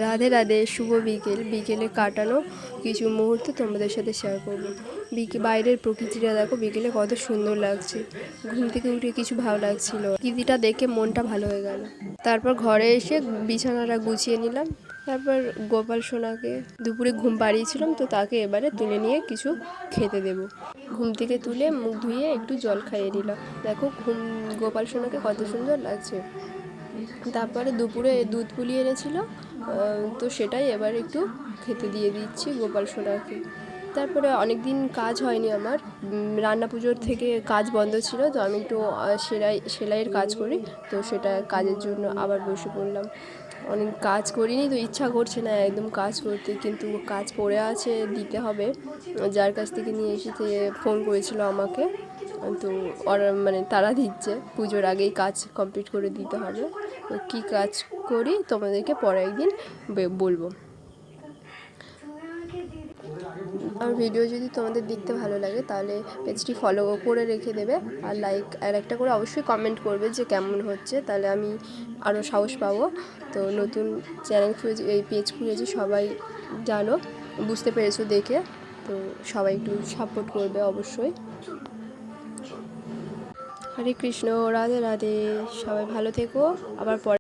রাধে রাধে, শুভ বিকেল। বিকেলে কাটানো কিছু মুহূর্ত তোমাদের সাথে শেয়ার করবো। বাইরের প্রকৃতিটা দেখো বিকেলে কত সুন্দর লাগছে। ঘুম থেকে উঠে কিছু ভালো লাগছিল, প্রকৃতিটা দেখে মনটা ভালো হয়ে গেল। তারপর ঘরে এসে বিছানাটা গুছিয়ে নিলাম। তারপর গোপাল সোনাকে দুপুরে ঘুম পাড়িয়েছিলাম, তো তাকে এবারে তুলে নিয়ে কিছু খেতে দেব। ঘুম থেকে তুলে মুখ ধুয়ে একটু জল খাইয়ে দিলাম। দেখো গোপাল সোনাকে কত সুন্দর লাগছে। তারপরে দুপুরে দুধ পুলি এনেছিল, তো সেটাই এবার একটু খেতে দিয়ে দিচ্ছি গোপাল সোনাকে। তারপরে অনেক দিন কাজ হয়নি আমার, রান্না পুজোর থেকে কাজ বন্ধ ছিল, তো আমি একটু সেলাইয়ের কাজ করি, তো সেটা কাজের জন্য আবার বসে পড়লাম। অনেক কাজ করিনি, তো ইচ্ছা করছে না একদম কাজ করতে, কিন্তু কাজ পড়ে আছে, দিতে হবে। যার কাছ থেকে নিয়ে এসেছে ফোন করেছিল আমাকে, তো ওরা তারা দিচ্ছে, পুজোর আগেই কাজ কমপ্লিট করে দিতে হবে। তো কী কাজ করি তোমাদেরকে পরে একদিন বলবো। আর ভিডিও যদি তোমাদের দেখতে ভালো লাগে তাহলে পেজটি ফলো করে রেখে দেবে, আর একটা করে অবশ্যই কমেন্ট করবে যে কেমন হচ্ছে, তাহলে আমি আরও সাহস পাবো। তো নতুন চ্যানেল খুঁজে এই পেজ খুঁজেছি, সবাই জানো, বুঝতে পেরেছো দেখে, তো সবাই একটু সাপোর্ট করবে অবশ্যই। হরে কৃষ্ণ, রাধে রাধে, সবাই ভালো থেকো, আবার পরে